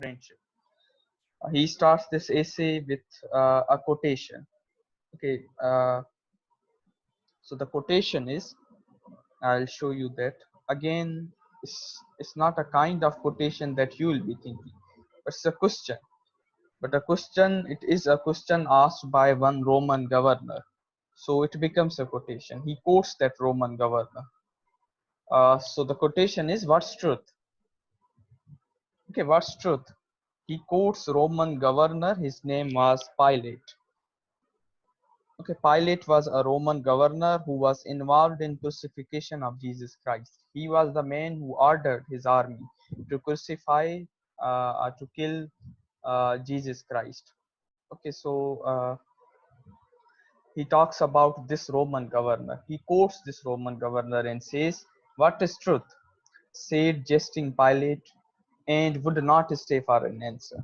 friendship. He starts this essay with a quotation. Okay, so the quotation is, I'll show you that. Again, it's not a kind of quotation that you will be thinking, but it's a question. But a question, it is a question asked by one Roman governor. So it becomes a quotation. He quotes that Roman governor. So the quotation is, what's truth? Okay, what's truth? He quotes Roman governor. His name was Pilate. Okay, Pilate was a Roman governor who was involved in crucifixion of Jesus Christ. He was the man who ordered his army to crucify, to kill Jesus Christ. Okay, so he talks about this Roman governor. He quotes this Roman governor and says, "What is truth?" said jesting Pilate, and would not stay for an answer.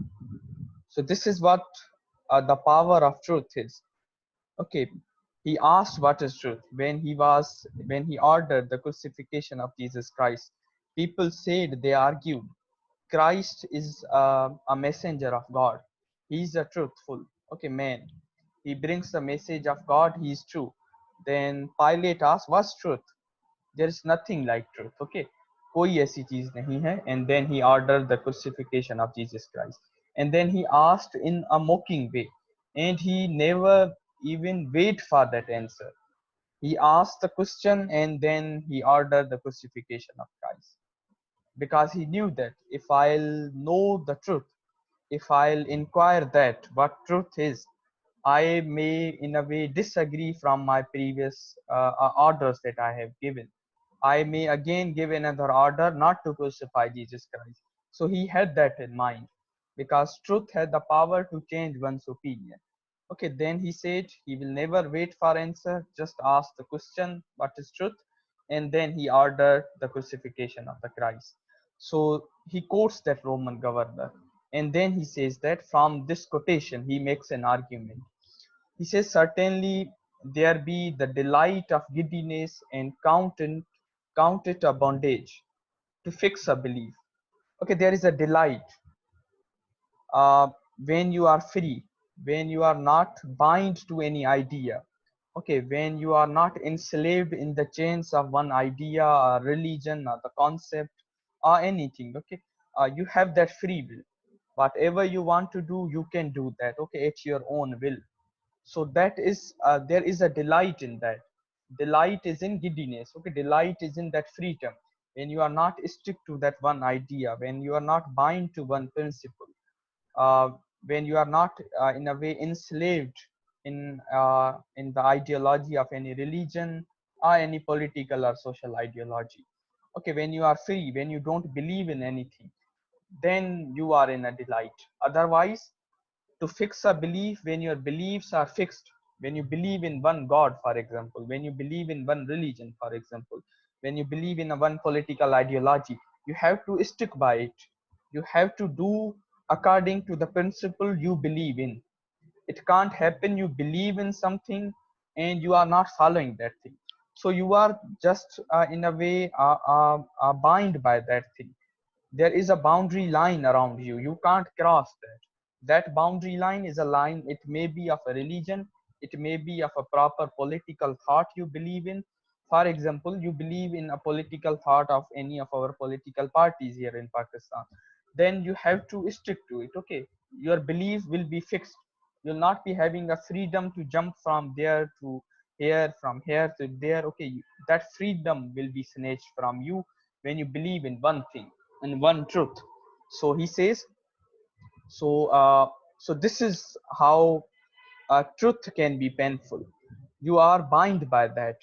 So this is what the power of truth is. Okay, he asked what is truth when he ordered the crucifixion of Jesus Christ. People said, they argued, Christ is a messenger of God. He is a truthful, okay, man. He brings the message of God. He is true. Then Pilate asked, what's truth? There is nothing like truth. Okay, कोई ऐसी चीज नहीं है. And then he ordered the crucifixion of Jesus Christ. And then he asked in a mocking way, and he never even wait for that answer. He asked the question and then he ordered the crucifixion of Christ, because he knew that if I'll know the truth, if I'll inquire that what truth is, I may in a way disagree from my previous orders that I have given. I may again give another order not to crucify Jesus Christ. So he had that in mind, because truth had the power to change one's opinion. Okay, then he said he will never wait for answer, just ask the question, what is truth? And then he ordered the crucifixion of the Christ. So he quotes that Roman governor. And then he says that from this quotation, he makes an argument. He says, certainly there be the delight of giddiness and count it a bondage to fix a belief. Okay, there is a delight uh, when you are free, when you are not bind to any idea. Okay, when you are not enslaved in the chains of one idea or religion or the concept or anything. Okay, you have that free will. Whatever you want to do, you can do that. Okay, at your own will. So that is there is a delight in that. Delight is in giddiness. Okay, delight is in that freedom when you are not stick to that one idea, when you are not bind to one principle, uh, when you are not in a way enslaved in the ideology of any religion or any political or social ideology. Okay, when you are free, when you don't believe in anything, then you are in a delight. Otherwise, to fix a belief, when your beliefs are fixed, when you believe in one God, for example, when you believe in one religion, for example, when you believe in a one political ideology, you have to stick by it. You have to do according to the principle you believe in. It can't happen you believe in something and you are not following that thing, so you are just in a way bind by that thing. There is a boundary line around you. You can't cross that. That boundary line is a line. It may be of a religion. It may be of a proper political thought you believe in. For example, you believe in a political thought of any of our political parties here in Pakistan. Then you have to stick to it. Okay, your belief will be fixed. You'll not be having a freedom to jump from there to here, from here to there. Okay, that freedom will be snatched from you when you believe in one thing and one truth. So he says, so so this is how truth can be painful. You are bound by that.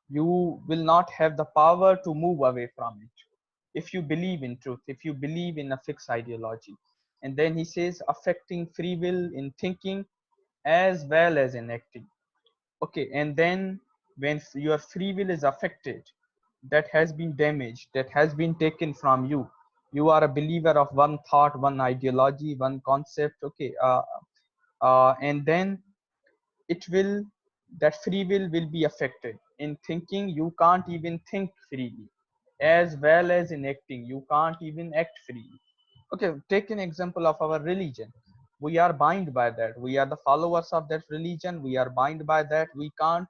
You will not have the power to move away from it if you believe in truth, if you believe in a fixed ideology. And then he says, affecting free will in thinking as well as in acting. Okay, and then when your free will is affected, that has been damaged, that has been taken from you, you are a believer of one thought, one ideology, one concept. Okay, and then it will, that free will be affected in thinking. You can't even think freely, as well as in acting, you can't even act freely. Okay, take an example of our religion. We are bound by that. We are the followers of that religion. We are bound by that. We can't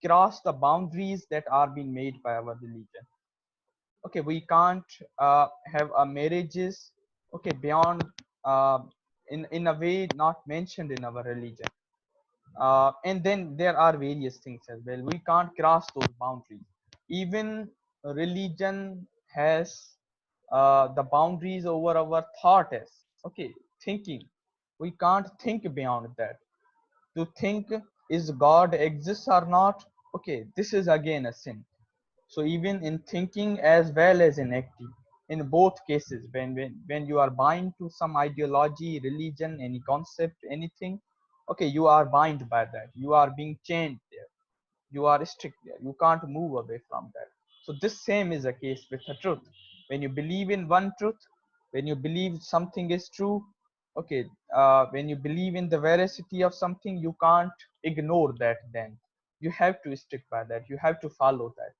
cross the boundaries that are being made by our religion. Okay, we can't have a marriages, okay, beyond uh, in a way not mentioned in our religion. And then there are various things as well. We can't cross those boundaries. Even religion has the boundaries over our thought as, okay, thinking. We can't think beyond that. To think is God exists or not, okay, this is again a sin. So even in thinking as well as in acting, in both cases, when you are bind to some ideology, religion, any concept, anything, okay, you are bind by that. You are being chained there. You are strict there. You can't move away from that. So this same is the case with the truth. When you believe in one truth, when you believe something is true, okay, when you believe in the veracity of something, you can't ignore that. Then you have to stick by that. You have to follow that.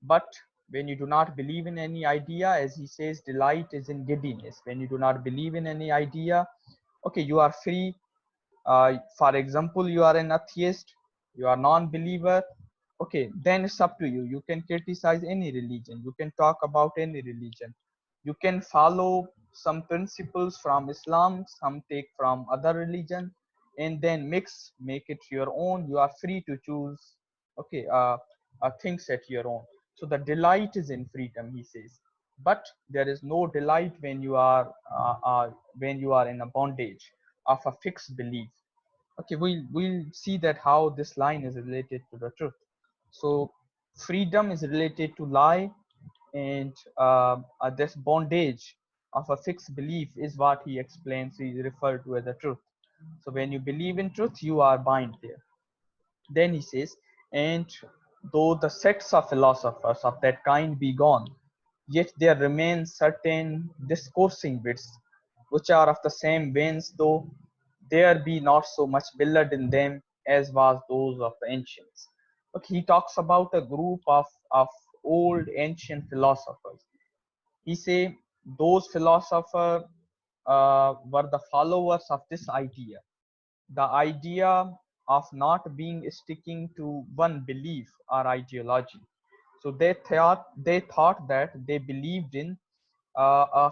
But when you do not believe in any idea, as he says, delight is in giddiness. When you do not believe in any idea, okay, you are free. For example, you are an atheist, you are non-believer, okay, then it's up to you. You can criticize any religion, you can talk about any religion, you can follow some principles from Islam, some take from other religion, and then make it your own. You are free to choose, okay, things at your own. So the delight is in freedom, he says. But there is no delight when you are in a bondage of a fixed belief. Okay, we'll see that how this line is related to the truth. So freedom is related to lie, and this bondage of a fixed belief is what he explains, he referred to as the truth. So when you believe in truth, you are bind there. Then he says, and though the sects of philosophers of that kind be gone, yet there remain certain discoursing bits which are of the same veins, though there be not so much blood in them as was those of the ancients. Okay, he talks about a group of old ancient philosophers. He say those philosophers were the followers of this idea, the idea of not being sticking to one belief or ideology. So they thought that they believed in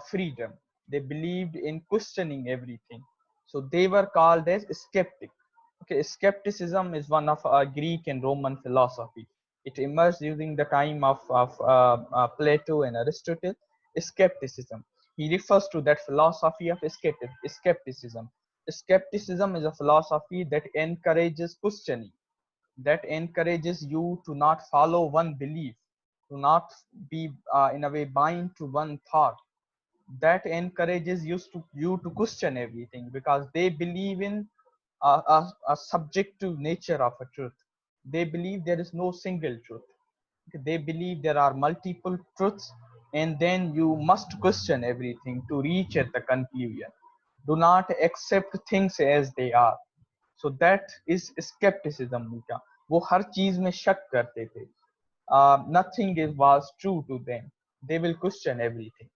freedom. They believed in questioning everything. So they were called as skeptic. Okay, skepticism is one of Greek and Roman philosophy. It emerged during the time of Plato and Aristotle. Skepticism. He refers to that philosophy of skepticism. Skepticism is a philosophy that encourages questioning, that encourages you to not follow one belief, to not be in a way bind to one thought, that encourages you to question everything, because they believe in a subjective nature of a truth. They believe there is no single truth. They believe there are multiple truths, and then you must question everything to reach at the conclusion. Do not accept things as they are. So that is skepticism उनका. वो हर चीज में शक करते थे. Nothing was true to them. They will question everything.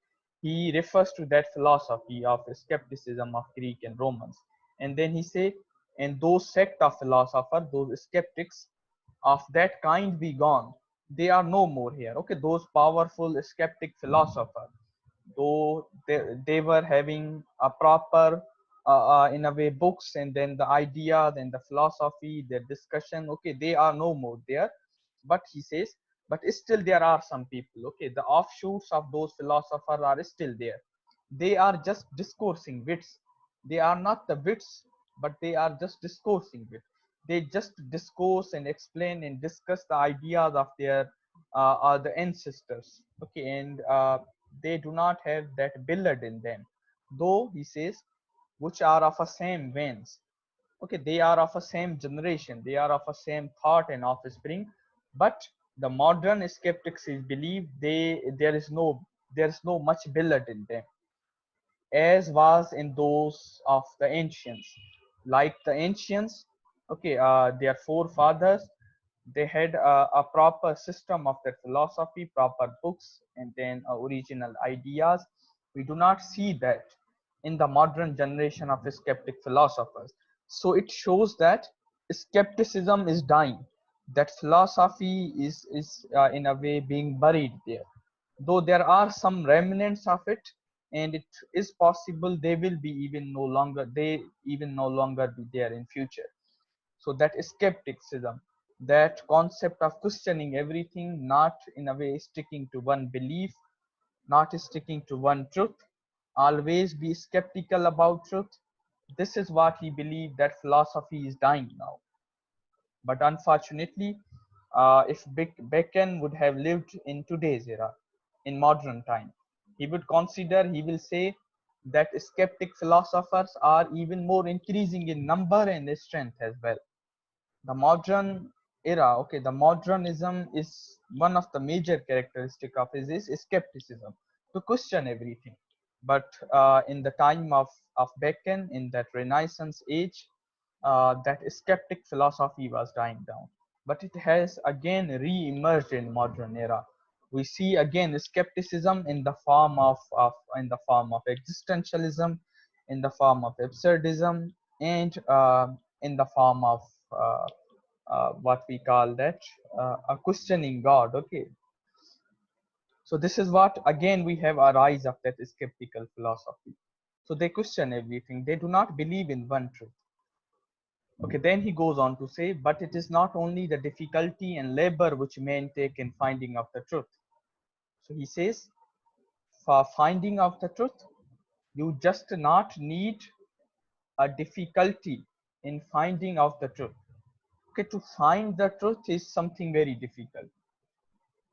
He refers to that philosophy of skepticism of Greek and Romans. And then he say, and those sect of philosophers, those skeptics of that kind be gone. They are no more here. Okay, those powerful skeptic philosophers, though they were having a proper in a way books, and then the ideas and the philosophy, their discussion, okay, they are no more there. But he says, but still there are some people, okay, the offshoots of those philosophers are still there. They are just discoursing wits. They are not the wits, but they are just discoursing wits. They just discourse and explain and discuss the ideas of their the ancestors, okay, and they do not have that blood in them, though he says, which are of a same veins. Okay, they are of a same generation, they are of a same thought and offspring. But the modern skeptics believe there is no much blood in them, as was in those of the ancients. Like the ancients, okay, their forefathers, they had a proper system of their philosophy, proper books, and then original ideas, We do not see that in the modern generation of skeptic philosophers. So it shows that skepticism is dying, that philosophy is in a way being buried there. Though there are some remnants of it, and it is possible they even no longer be there in future. So that skepticism, that concept of questioning everything, not in a way sticking to one belief, not sticking to one truth, always be skeptical about truth. This is what he believed that philosophy is dying now. But unfortunately, if Bacon would have lived in today's era, in modern time, he will say that skeptic philosophers are even more increasing in number and strength as well. The modern era, okay, the modernism is one of the major characteristic of it is skepticism, to question everything. But in the time of Bacon, in that Renaissance age, that skeptic philosophy was dying down. But it has again re-emerged in modern era. We see again skepticism in the form of existentialism, in the form of absurdism, and in the form of what we call that a questioning God. Okay, so this is what again we have a rise of that skeptical philosophy. So they question everything. They do not believe in one truth. Okay, then he goes on to say, but it is not only the difficulty and labor which men take in finding out the truth. So he says, for finding out the truth, you just not need a difficulty in finding out the truth. Okay, to find the truth is something very difficult.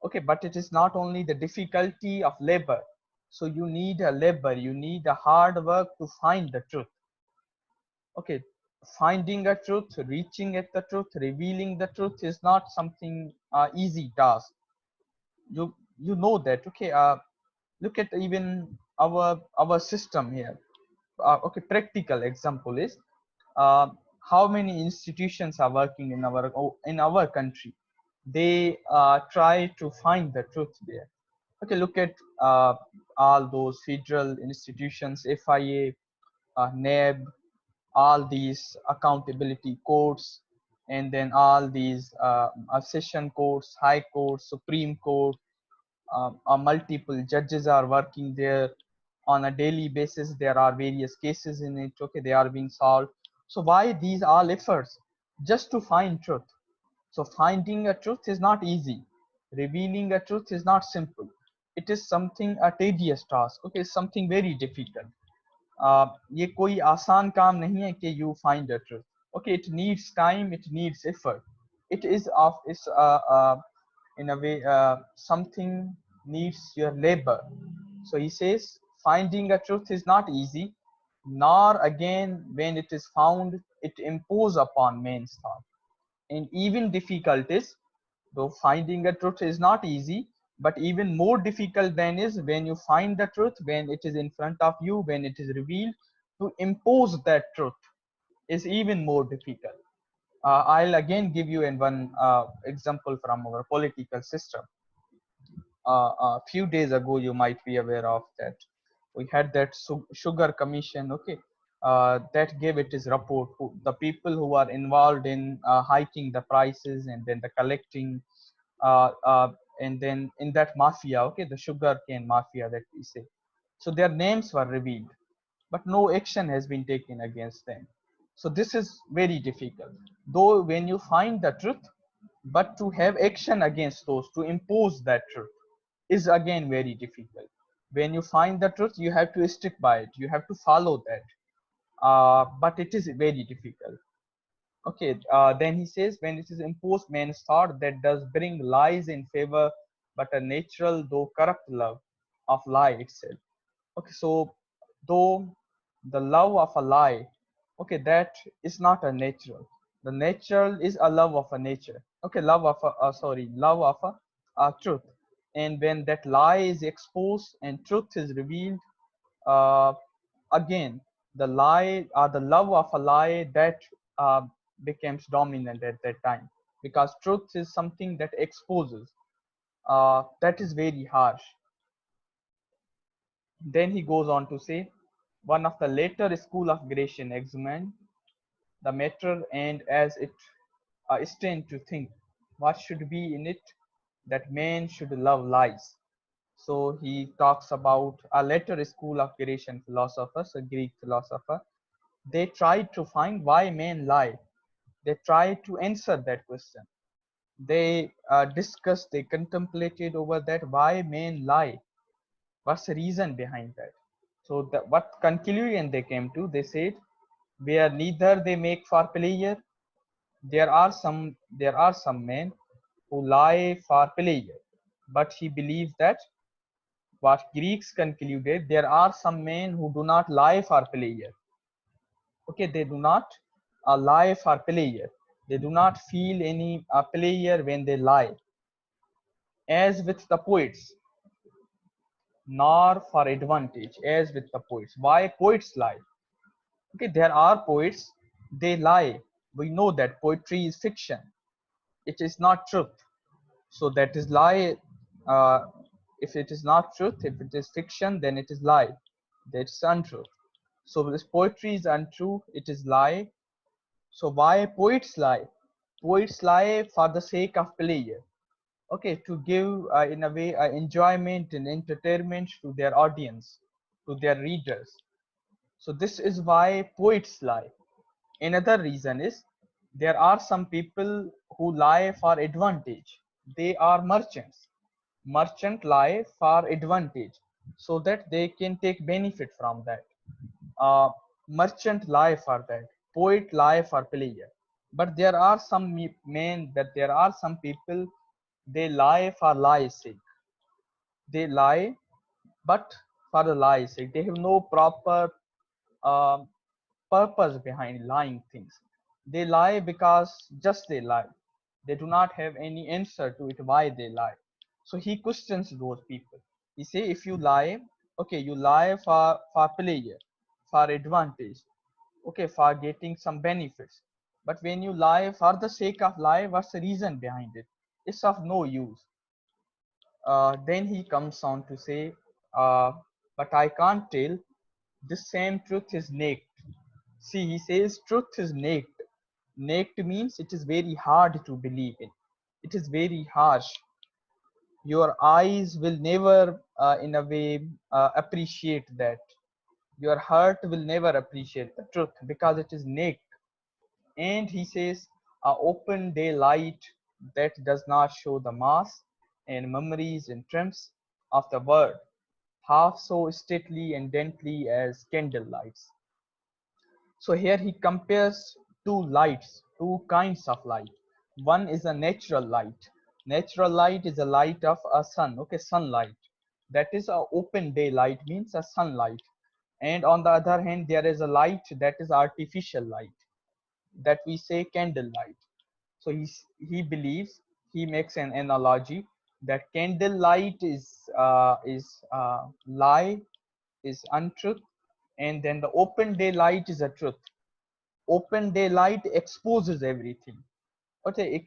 Okay, but it is not only the difficulty of labor. So you need a labor, you need a hard work to find the truth. Okay, finding a truth, reaching at the truth, revealing the truth is not something easy task. You know that. Okay, look at even our system here. Okay, practical example is uh, how many institutions are working in our country. They try to find the truth there. Okay, look at all those federal institutions, FIA, NAB, all these accountability courts, and then all these session courts, high courts, supreme court, multiple judges are working there on a daily basis. There are various cases in it. Okay, they are being solved. So why these all efforts? Just to find truth. So finding a truth is not easy. Revealing a truth is not simple. It is something a tedious task. Okay, something very difficult. ये कोई आसान काम नहीं है कि you find the truth. Okay, it needs time, it needs effort. It is of is in a way something needs your labor. So he says finding a truth is not easy, nor again when it is found it impose upon men's thought. And even difficult is, though finding a truth is not easy, but even more difficult than is when you find the truth, when it is in front of you, when it is revealed, to impose that truth is even more difficult. I'll again give you one example from our political system. A few days ago, you might be aware of that. We had that sugar commission, okay, that gave it its report. The people who are involved in hiking the prices and then the collecting, uh, uh, and then in that mafia, okay, the sugar cane mafia that we say. So their names were revealed, but no action has been taken against them. So this is very difficult. Though when you find the truth, but to have action against those, to impose that truth, is again very difficult. When you find the truth, you have to stick by it. You have to follow that. But it is very difficult. Okay, then he says, when it is imposed, men's thought that does bring lies in favor, but a natural though corrupt love of lie itself. Okay, so though the love of a lie, okay, that is not a natural. The natural is a love of a nature. Okay, love of a love of a truth. And when that lie is exposed and truth is revealed, uh, again the lie or the love of a lie that uh, becomes dominant at that time, because truth is something that exposes. That is very harsh. Then he goes on to say, one of the later school of Grecian examined the matter, and as it strained to think what should be in it that man should love lies. So he talks about a later school of Grecian philosophers, a Greek philosopher. They tried to find why men lie. They tried to answer that question. They discussed, they contemplated over that why men lie. What's the reason behind that? So what conclusion they came to? They said, where neither they make for pleasure, there are some men who lie for pleasure. But he believes that what Greeks concluded, there are some men who do not lie for pleasure. Okay, they do not lie for pleasure. They do not feel any pleasure when they lie. As with the poets, nor for advantage, as with the poets. Why poets lie? Okay, there are poets, they lie. We know that poetry is fiction. It is not truth. So that is lie. Uh, if it is not truth, if it is fiction, then it is lie. That's untruth. So this poetry is untrue, it is lie. So why poets lie? Poets lie for the sake of pleasure. Okay, to give in a way enjoyment and entertainment to their audience, to their readers. So this is why poets lie. Another reason is there are some people who lie for advantage. They are merchants. Merchant lie for advantage so that they can take benefit from that. Uh, Merchant lie for that. Poet lie for pleasure. But there are some men, that there are some people, they lie for lie's sake. They lie, but for the lie's sake. They have no proper um, purpose behind lying things. They lie because just they lie. They do not have any answer to it why they lie. So he questions those people. He say, if you lie, okay, you lie for pleasure, for advantage, okay, for getting some benefits. But when you lie for the sake of lie, what's the reason behind it? It's of no use. Then he comes on to say, but I can't tell. This same truth is naked. See, he says truth is naked. Naked means it is very hard to believe in. It is very harsh. Your eyes will never, in a way, appreciate that. Your heart will never appreciate the truth because it is naked. And he says, open daylight that does not show the mass and memories and triumphs of the word, half so stately and dainty as candle lights. So here he compares two lights, two kinds of light. One is a natural light. Natural light is a light of a sun, okay, sunlight. That is a open daylight, means a sunlight. And on the other hand, there is a light that is artificial light, that we say candlelight. So he believes, he makes an analogy that candlelight is lie, is untruth, and then the open daylight is a truth. Open daylight exposes everything. Okay,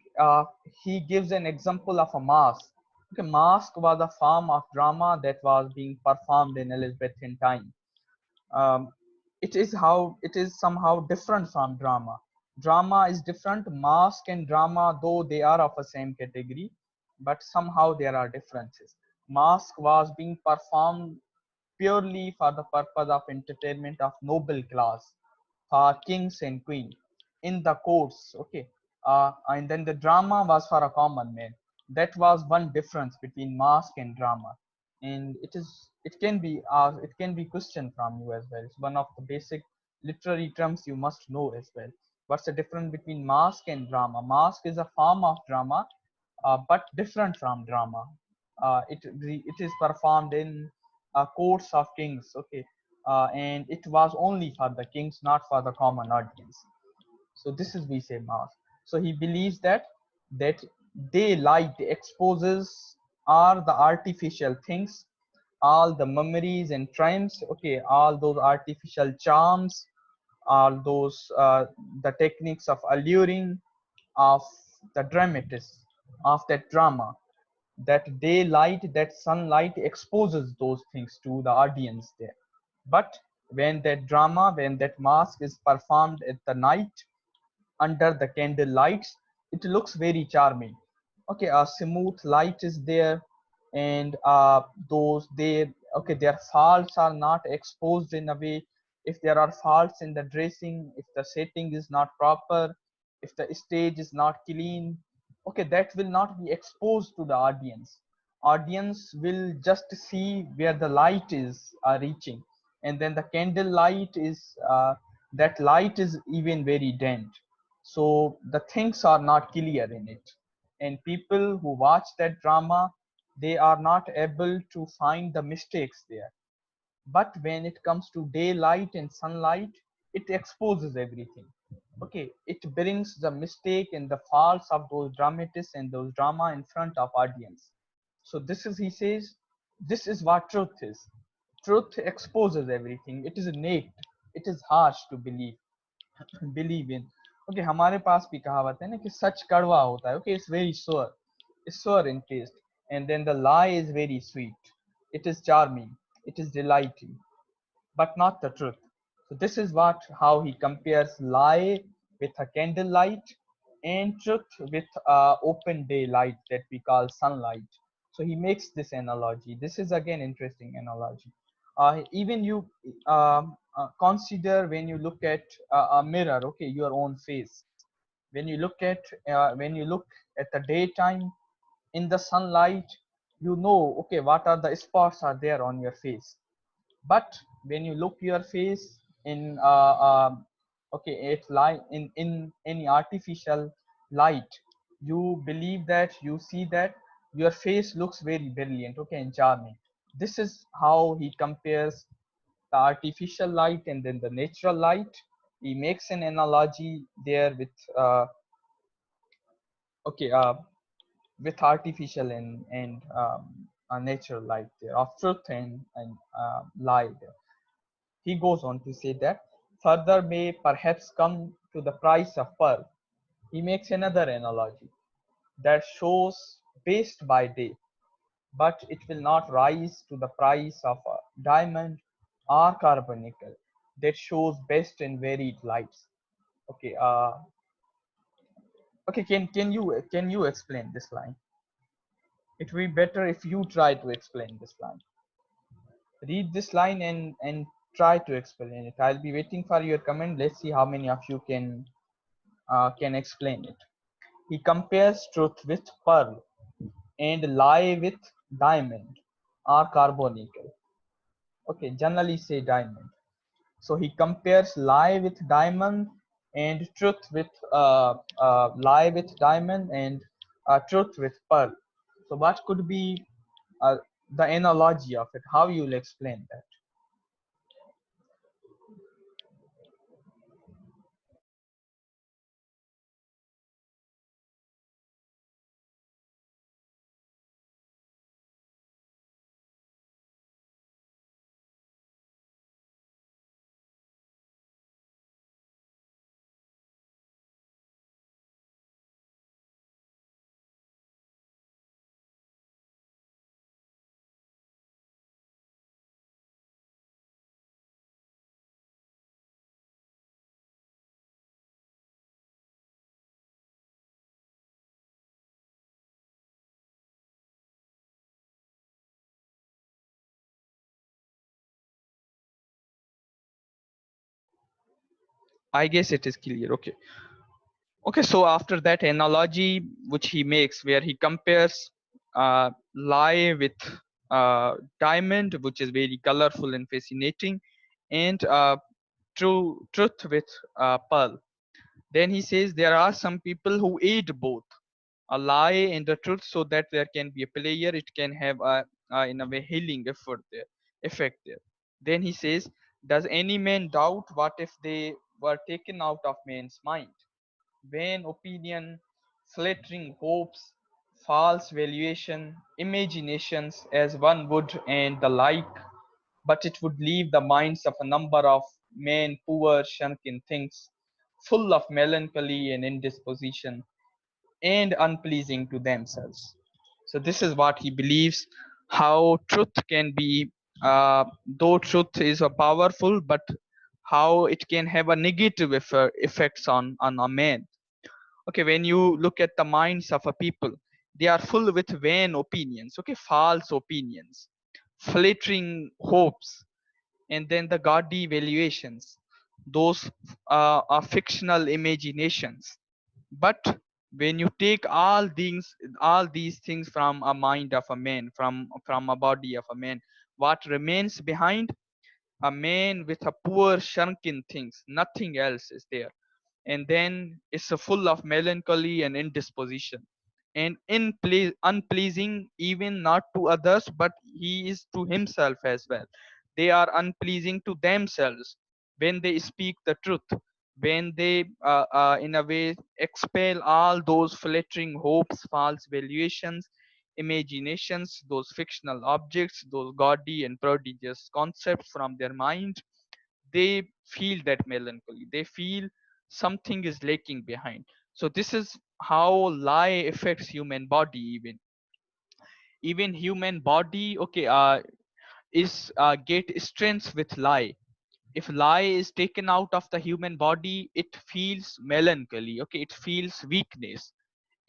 he gives an example of a mask. Okay, mask was a form of drama that was being performed in Elizabethan time. um, it is somehow different from drama. Drama is different. Mask and drama, though they are of the same category, but somehow there are differences. Mask was being performed purely for the purpose of entertainment of noble class, for kings and queen in the courts. Okay, and then the drama was for a common man. That was one difference between mask and drama, and it can be questioned from you as well. It's one of the basic literary terms you must know as well. What's the difference between mask and drama? Mask is a form of drama, but different from drama. It is performed in courts of kings, okay, and it was only for the kings, not for the common audience. So this is, we say, mask. So he believes that daylight exposes are the artificial things, all the memories and triumphs, okay, all those artificial charms, all those the techniques of alluring of the dramatist, of that drama. That daylight, that sunlight exposes those things to the audience there. But when that drama, when that mask is performed at the night under the candle lights, it looks very charming. Okay, a smooth light is there, and those they okay, their faults are not exposed in a way. If there are faults in the dressing, if the setting is not proper, if the stage is not clean, okay, that will not be exposed to the audience. Audience will just see where the light is reaching, and then the candle light is that light is even very dim, so the things are not clear in it, and people who watch that drama, they are not able to find the mistakes there. But when it comes to daylight and sunlight, it exposes everything. Okay, it brings the mistake and the faults of those dramatists and those drama in front of audience. So this is, he says, this is what truth is. Truth exposes everything. It is naked, it is harsh to believe in. Okay, हमारे पास भी कहावत है ना कि सच कड़वा होता है. Okay, it's sour in taste, and then the lie is very sweet. It is charming, it is delighting, but not the truth. So this is what how he compares lie with a candlelight and truth with open daylight that we call sunlight. So he makes this analogy. This is again interesting analogy. Even you consider when you look at a mirror, okay, your own face. When you look at the daytime in the sunlight, you know, okay, what are the spots are there on your face. But when you look your face in okay, it's light in any artificial light, you believe that you see that your face looks very brilliant, okay, and charming. This is how he compares the artificial light and then the natural light. He makes an analogy there with okay with artificial and a natural light there of truth and lie there. He goes on to say that further may perhaps come to the price of pearl. He makes another analogy that shows based by day, but it will not rise to the price of a diamond or carbonicle that shows best in varied lights. Okay, okay. Can you explain this line? It will be better if you try to explain this line. Read this line and try to explain it. I'll be waiting for your comment. Let's see how many of you can explain it. He compares truth with pearl and lie with diamond or carbonicle. Okay, generally say diamond. So he compares lie with diamond and truth with lie with diamond and truth with pearl. So what could be uh, the analogy of it? How you'll explain that? I guess it is clear. Okay. Okay, so after that analogy which he makes, where he compares lie with diamond, which is very colorful and fascinating, and truth with pearl. Then he says there are some people who aid both a lie and the truth, so that there can be a player. It can have a in a way healing effect there. Then he says, does any man doubt what if they were taken out of man's mind? Vain opinion, flattering hopes, false valuation, imaginations as one would, and the like, but it would leave the minds of a number of men poor, shrunken things, full of melancholy and indisposition, and unpleasing to themselves. So this is what he believes, how truth can be, though truth is a powerful, but how it can have a negative effects on a man. Okay, when you look at the minds of a people, they are full with vain opinions, okay, false opinions, flattering hopes, and then the gaudy valuations. Those are fictional imaginations. But when you take all these things from a mind of a man, from a body of a man, what remains behind? A man with a poor shrunken things, nothing else is there. And then it's a full of melancholy and indisposition, and unpleasing, even not to others, but he is to himself as well. They are unpleasing to themselves when they speak the truth, when they in a way expel all those flattering hopes, false valuations, imaginations, those fictional objects, those gaudy and prodigious concepts from their mind. They feel that melancholy, they feel something is lacking behind. So this is how lie affects human body. Even human body, okay, is get strength with lie. If lie is taken out of the human body, it feels melancholy, okay, it feels weakness,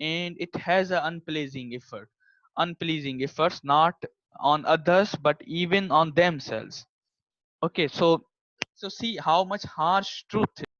and it has an unpleasing efforts, not on others but even on themselves. Okay, so see how much harsh truth